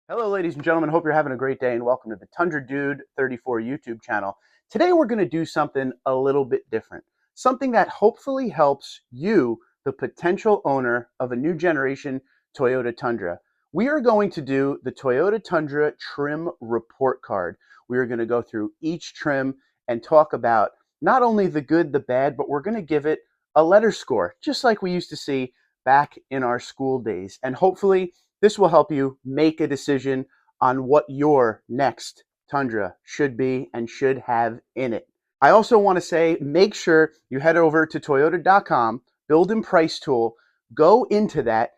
Hello, ladies and gentlemen. Hope you're having a great day and welcome to the Tundra Dude 34 YouTube channel. Today, we're going to do something a little bit different, something that hopefully helps you, the potential owner of a new generation Toyota Tundra. We are going to do the Toyota Tundra trim report card. We are going to go through each trim and talk about not only the good, the bad, but we're going to give it a letter score, just like we used to see back in our school days. And hopefully, this will help you make a decision on what your next Tundra should be and should have in it. I also want to say, make sure you head over to Toyota.com, build and price tool, go into that,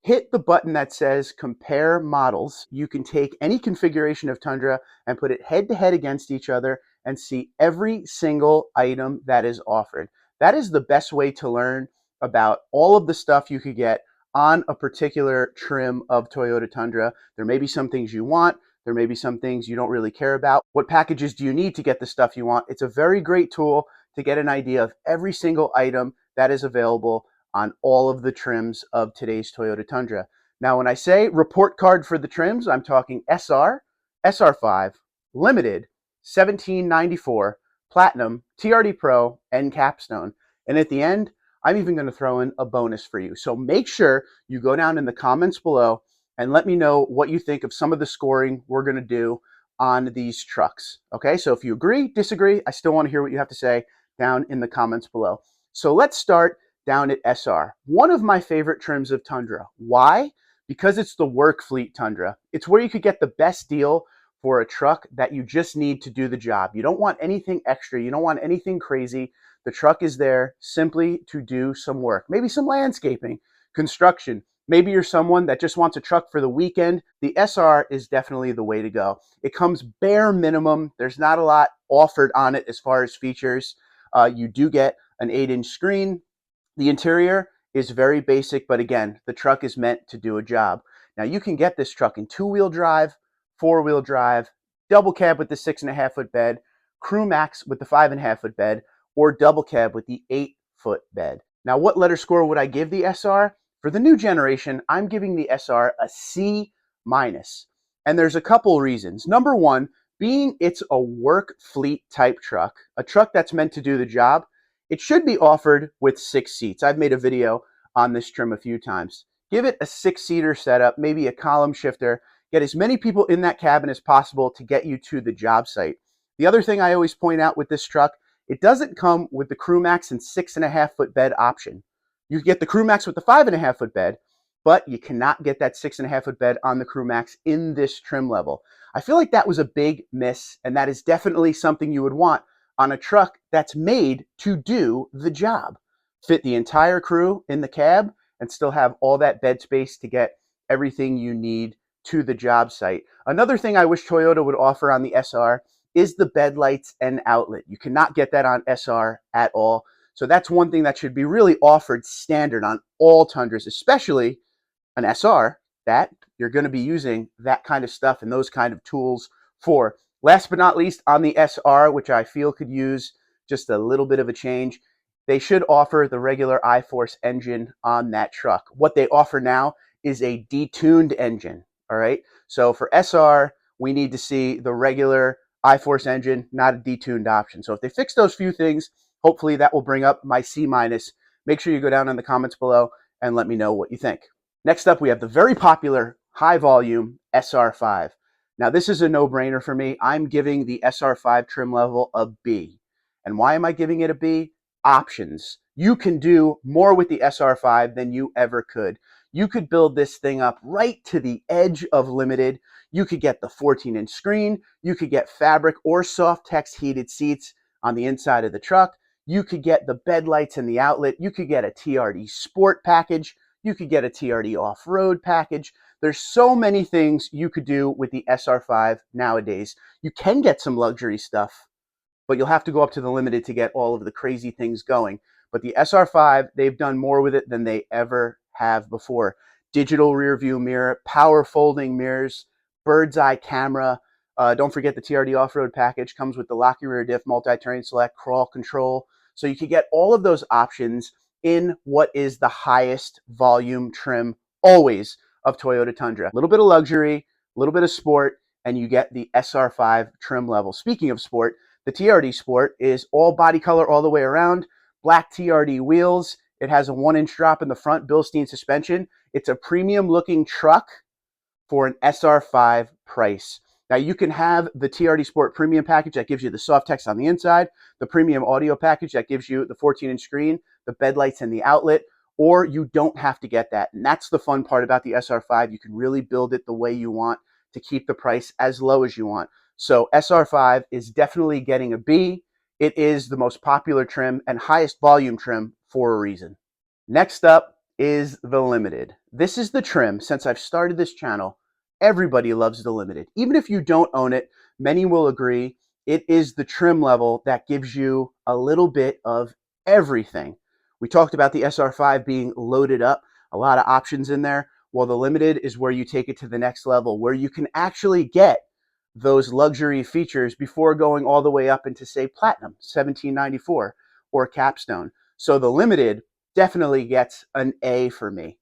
hit the button that says compare models. You can take any configuration of Tundra and put it head to head against each other and see every single item that is offered. That is the best way to learn about all of the stuff you could get on a particular trim of Toyota Tundra. There may be some things you want. There may be some things you don't really care about. What packages do you need to get the stuff you want? It's a very great tool to get an idea of every single item that is available on all of the trims of today's Toyota Tundra. Now, when I say report card for the trims, I'm talking SR, SR5, Limited, 1794, Platinum, TRD Pro, and Capstone. And at the end, I'm even going to throw in a bonus for you. So make sure you go down in the comments below and let me know what you think of some of the scoring we're going to do on these trucks. Okay, so if you agree, disagree, I still want to hear what you have to say down in the comments below. So let's start down at SR. One of my favorite trims of Tundra. Why? Because it's the work fleet Tundra. It's where you could get the best deal for a truck that you just need to do the job. You don't want anything extra. You don't want anything crazy. The truck is there simply to do some work, maybe some landscaping, construction. Maybe you're someone that just wants a truck for the weekend. The SR is definitely the way to go. It comes bare minimum. There's not a lot offered on it as far as features. You do get an 8-inch screen. The interior is very basic, but again, the truck is meant to do a job. Now, you can get this truck in 2-wheel drive, 4-wheel drive, double cab with the 6.5-foot bed, crew max with the 5.5-foot bed, or double cab with the 8-foot bed. Now, what letter score would I give the SR? For the new generation, I'm giving the SR a C-. And there's a couple reasons. Number one, being it's a work fleet type truck, a truck that's meant to do the job, it should be offered with 6 seats. I've made a video on this trim a few times. Give it a 6-seater setup, maybe a column shifter. Get as many people in that cabin as possible to get you to the job site. The other thing I always point out with this truck, it doesn't come with the crew max and 6.5-foot bed option. You get the crew max with the 5.5-foot bed, but you cannot get that 6.5-foot bed on the crew max in this trim level. I feel like that was a big miss, and that is definitely something you would want on a truck that's made to do the job. Fit the entire crew in the cab and still have all that bed space to get everything you need to the job site. Another thing I wish Toyota would offer on the SR is the bed lights and outlet. You cannot get that on SR at all. So that's one thing that should be really offered standard on all Tundras, especially an SR that you're going to be using that kind of stuff and those kind of tools for. Last but not least, on the SR, which I feel could use just a little bit of a change, they should offer the regular iForce engine on that truck. What they offer now is a detuned engine, all right? So for SR, we need to see the regular iForce engine, not a detuned option. So if they fix those few things, hopefully that will bring up my C-. Make sure you go down in the comments below and let me know what you think. Next up, we have the very popular high-volume SR5. Now, this is a no-brainer for me. I'm giving the SR5 trim level a B. And why am I giving it a B? Options. You can do more with the SR5 than you ever could. You could build this thing up right to the edge of limited. You could get the 14-inch screen. You could get fabric or soft text heated seats on the inside of the truck. You could get the bed lights and the outlet. You could get a TRD Sport package. You could get a TRD Off-Road package. There's so many things you could do with the SR5 nowadays. You can get some luxury stuff, but you'll have to go up to the limited to get all of the crazy things going. But the SR5, they've done more with it than they ever have before. Digital rear view mirror, power folding mirrors, bird's eye camera. Don't forget the TRD Off-Road package comes with the locking rear diff, multi-terrain select, crawl control. So you can get all of those options in what is the highest volume trim always of Toyota Tundra. A little bit of luxury, little bit of sport, and you get the SR5 trim level. Speaking of sport, the TRD Sport is all body color all the way around, black TRD wheels. It has a 1-inch drop in the front, Bilstein suspension. It's a premium looking truck for an SR5 price. Now you can have the TRD Sport Premium package that gives you the soft text on the inside, the Premium Audio package that gives you the 14-inch screen, the bed lights and the outlet, or you don't have to get that. And that's the fun part about the SR5. You can really build it the way you want to keep the price as low as you want. So SR5 is definitely getting a B. It is the most popular trim and highest volume trim for a reason. Next up is the Limited. This is the trim. Since I've started this channel, everybody loves the Limited. Even if you don't own it, many will agree it is the trim level that gives you a little bit of everything. We talked about the SR5 being loaded up, a lot of options in there. Well, the Limited is where you take it to the next level, where you can actually get those luxury features before going all the way up into, say, Platinum, 1794, or Capstone. So the Limited definitely gets an A for me.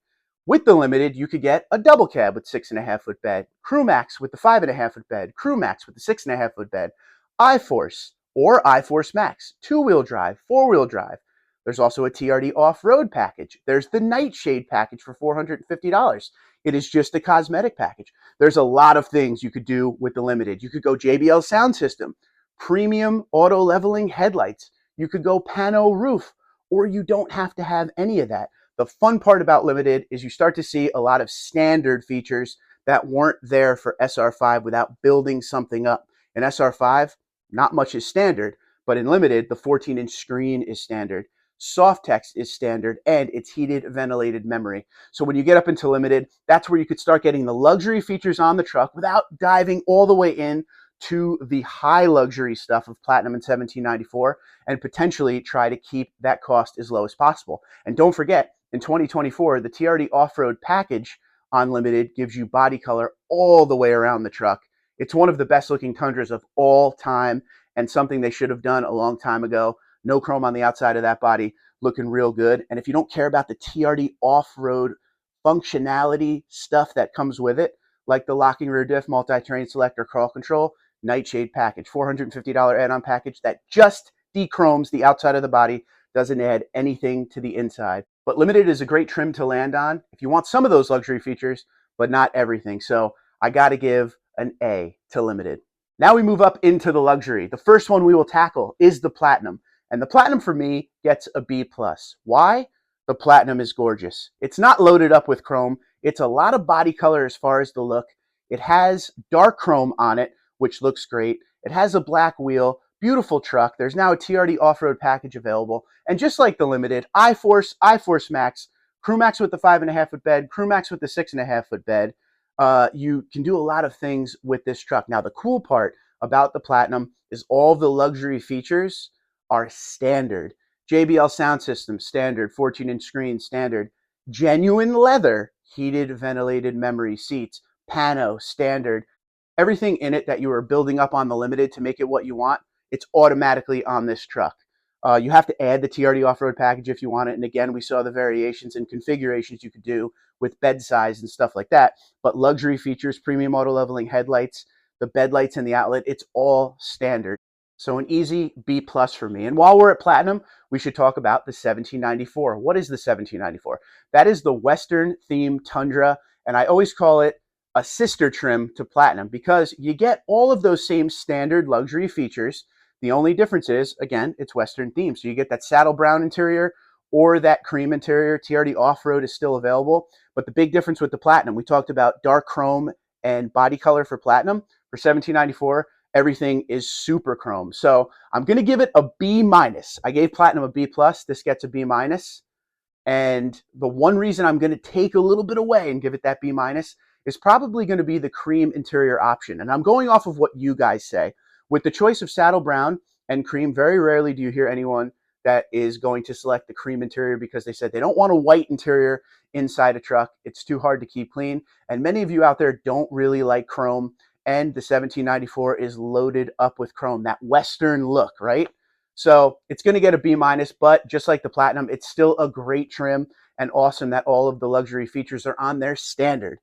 With the Limited, you could get a double cab with 6.5-foot bed, Crew Max with the 5.5-foot bed, Crew Max with the 6.5-foot bed, iForce or iForce Max, 2-wheel drive, 4-wheel drive. There's also a TRD off-road package. There's the Nightshade package for $450. It is just a cosmetic package. There's a lot of things you could do with the Limited. You could go JBL sound system, premium auto leveling headlights. You could go pano roof, or you don't have to have any of that. The fun part about Limited is you start to see a lot of standard features that weren't there for SR5 without building something up. In SR5, not much is standard, but in Limited, the 14-inch screen is standard. Soft text is standard, and it's heated ventilated memory. So when you get up into Limited, that's where you could start getting the luxury features on the truck without diving all the way in to the high luxury stuff of Platinum and 1794, and potentially try to keep that cost as low as possible. And don't forget, in 2024, the TRD off-road package on Limited gives you body color all the way around the truck. It's one of the best looking Tundras of all time, and something they should have done a long time ago. No chrome on the outside of that body, looking real good. And if you don't care about the TRD off-road functionality stuff that comes with it, like the locking rear diff, multi-terrain selector, crawl control, Nightshade package, $450 add-on package that just dechromes the outside of the body, doesn't add anything to the inside. But Limited is a great trim to land on if you want some of those luxury features, but not everything. So I got to give an A to Limited. Now we move up into the luxury. The first one we will tackle is the Platinum. And the Platinum for me gets a B+. Why? The Platinum is gorgeous. It's not loaded up with chrome. It's a lot of body color as far as the look. It has dark chrome on it, which looks great. It has a black wheel, beautiful truck. There's now a TRD off-road package available. And just like the Limited, iForce, iForce Max, Crew Max with the 5.5-foot bed, Crew Max with the 6.5-foot bed. You can do a lot of things with this truck. Now, the cool part about the Platinum is all the luxury features are standard. JBL sound system, standard. 14-inch screen, standard. Genuine leather, heated, ventilated memory seats. Pano, standard. Everything in it that you are building up on the Limited to make it what you want, it's automatically on this truck. You have to add the TRD off-road package if you want it. And again, we saw the variations and configurations you could do with bed size and stuff like that. But luxury features, premium auto leveling headlights, the bed lights and the outlet, it's all standard. So an easy B+ for me. And while we're at Platinum, we should talk about the 1794. What is the 1794? That is the Western themed Tundra. And I always call it a sister trim to Platinum because you get all of those same standard luxury features. The only difference is, again, it's Western themed. So you get that saddle brown interior or that cream interior. TRD off-road is still available. But the big difference with the Platinum, we talked about dark chrome and body color for Platinum. For 1794, everything is super chrome. So I'm going to give it a B-. I gave Platinum a B+. This gets a B-. And the one reason I'm going to take a little bit away and give it that B- is probably going to be the cream interior option. And I'm going off of what you guys say. With the choice of saddle brown and cream, very rarely do you hear anyone that is going to select the cream interior because they said they don't want a white interior inside a truck. It's too hard to keep clean. And many of you out there don't really like chrome. And the 1794 is loaded up with chrome, that Western look, right? So it's going to get a B-, but just like the Platinum, it's still a great trim and awesome that all of the luxury features are on there standard.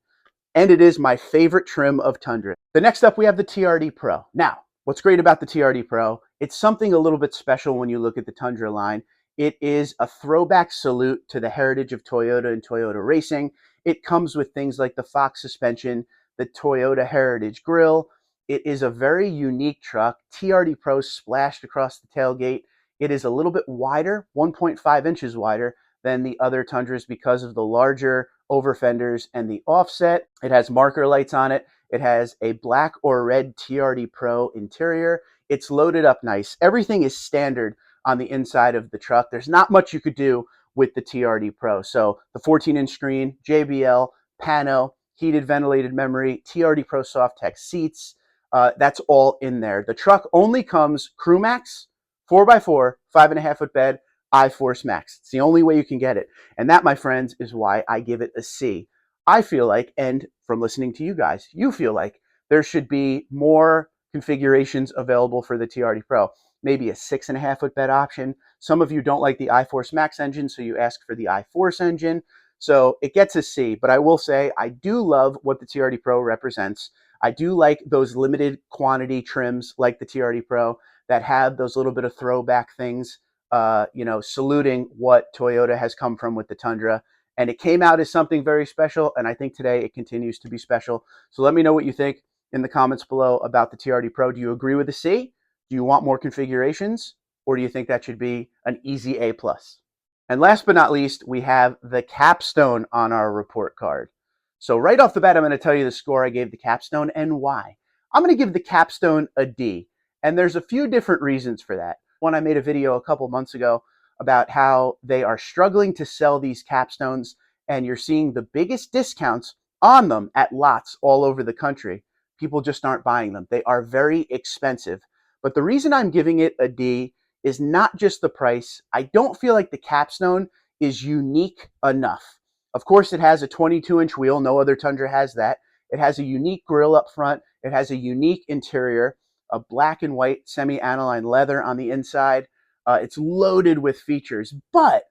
and it is my favorite trim of Tundra. The next up, we have the TRD Pro. Now, what's great about the TRD Pro, it's something a little bit special when you look at the Tundra line. It is a throwback salute to the heritage of Toyota and Toyota racing. It comes with things like the Fox suspension, the Toyota Heritage grille. It is a very unique truck. TRD Pro splashed across the tailgate. It is a little bit wider, 1.5 inches wider than the other Tundras because of the larger over fenders and the offset. It has marker lights on it. It has a black or red TRD Pro interior. It's loaded up nice. Everything is standard on the inside of the truck. There's not much you could do with the TRD Pro. So the 14-inch screen, JBL, pano, heated ventilated memory, TRD Pro Softex seats, that's all in there. The truck only comes crew max, 4x4, 5.5-foot bed, I-Force Max. It's the only way you can get it. And that, my friends, is why I give it a C. I feel like, and from listening to you guys, you feel like there should be more configurations available for the TRD Pro. Maybe a 6.5-foot bed option. Some of you don't like the I-Force Max engine, so you ask for the I-Force engine. So it gets a C, but I will say I do love what the TRD Pro represents. I do like those limited quantity trims like the TRD Pro that have those little bit of throwback things, saluting what Toyota has come from with the Tundra. And it came out as something very special, and I think today it continues to be special. So let me know what you think in the comments below about the TRD Pro. Do you agree with the C? Do you want more configurations? Or do you think that should be an easy A+? And last but not least, we have the Capstone on our report card. So right off the bat, I'm going to tell you the score I gave the Capstone and why. I'm going to give the Capstone a D. And there's a few different reasons for that. One, I made a video a couple months ago about how they are struggling to sell these Capstones, and you're seeing the biggest discounts on them at lots all over the country. People just aren't buying them. They are very expensive. But the reason I'm giving it a D is not just the price. I don't feel like the Capstone is unique enough. Of course, it has a 22-inch wheel. No other Tundra has that. It has a unique grille up front. It has a unique interior, a black and white semi-aniline leather on the inside. It's loaded with features. But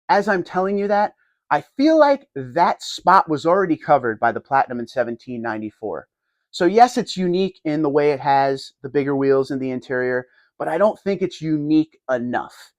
as I'm telling you that, I feel like that spot was already covered by the Platinum in 1794. So yes, it's unique in the way it has the bigger wheels in the interior, but I don't think it's unique enough.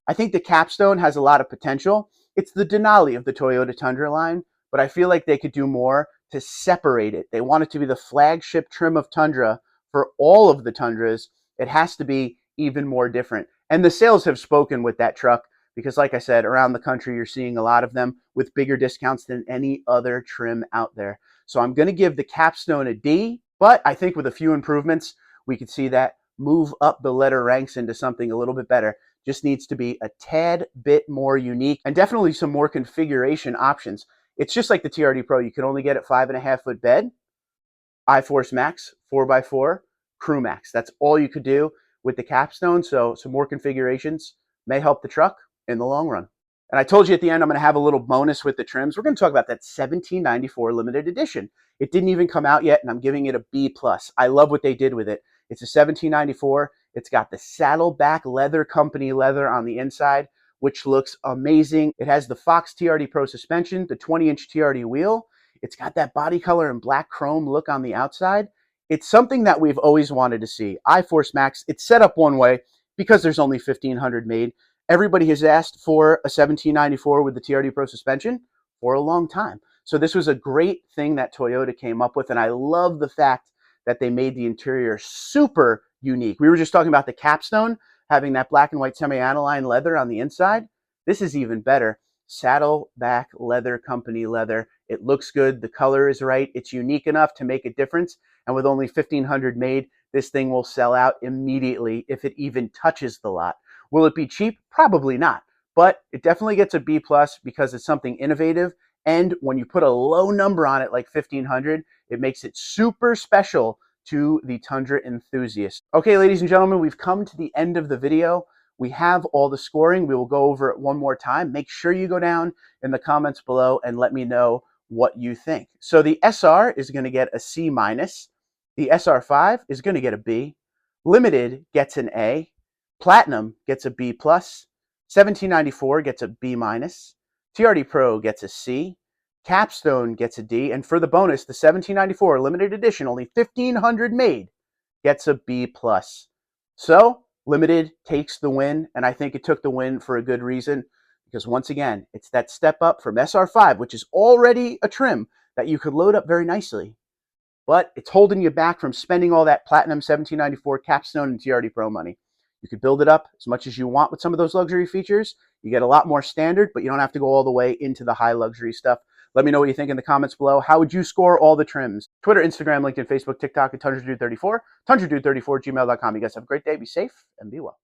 I think the Capstone has a lot of potential. It's the Denali of the Toyota Tundra line, but I feel like they could do more to separate it. They want it to be the flagship trim of Tundra for all of the Tundras. It has to be even more different. And the sales have spoken with that truck because, like I said, around the country, you're seeing a lot of them with bigger discounts than any other trim out there. So I'm going to give the Capstone a D, but I think with a few improvements, we could see that move up the letter ranks into something a little bit better. Just needs to be a tad bit more unique and definitely some more configuration options. It's just like the TRD Pro. You can only get it 5.5-foot bed, I-Force Max, 4x4, Crew Max. That's all you could do with the Capstone. So some more configurations may help the truck in the long run. And I told you at the end, I'm going to have a little bonus with the trims. We're going to talk about that 1794 limited edition. It didn't even come out yet, and I'm giving it a B+. I love what they did with it. It's a 1794. It's got the Saddleback Leather Company leather on the inside, which looks amazing. It has the Fox TRD Pro suspension, the 20-inch TRD wheel. It's got that body color and black chrome look on the outside. It's something that we've always wanted to see. I-Force Max, it's set up one way because there's only 1,500 made. Everybody has asked for a 1794 with the TRD Pro suspension for a long time. So this was a great thing that Toyota came up with, and I love the fact that they made the interior super unique. We were just talking about the Capstone having that black and white semi-aniline leather on the inside. This is even better. Saddleback Leather Company leather. It looks good. The color is right. It's unique enough to make a difference. And with only 1,500 made, this thing will sell out immediately if it even touches the lot. Will it be cheap? Probably not. But it definitely gets a B+ because it's something innovative. And when you put a low number on it, like 1,500, it makes it super special to the Tundra enthusiast. Okay, ladies and gentlemen, we've come to the end of the video. We have all the scoring. We will go over it one more time. Make sure you go down in the comments below and let me know what you think. So the SR is going to get a C-. The SR5 is going to get a B. Limited gets an A. Platinum gets a B+. 1794 gets a B-. TRD Pro gets a C. Capstone gets a D, and for the bonus, the 1794 limited edition, only 1,500 made, gets a B+. So limited takes the win, and I think it took the win for a good reason, because once again, it's that step up from SR5, which is already a trim that you could load up very nicely, but it's holding you back from spending all that platinum 1794 Capstone and TRD Pro money. You could build it up as much as you want with some of those luxury features. You get a lot more standard, but you don't have to go all the way into the high luxury stuff. Let me know what you think in the comments below. How would you score all the trims? Twitter, Instagram, LinkedIn, Facebook, TikTok, at TundraDude34, TundraDude34 at gmail.com. You guys have a great day. Be safe and be well.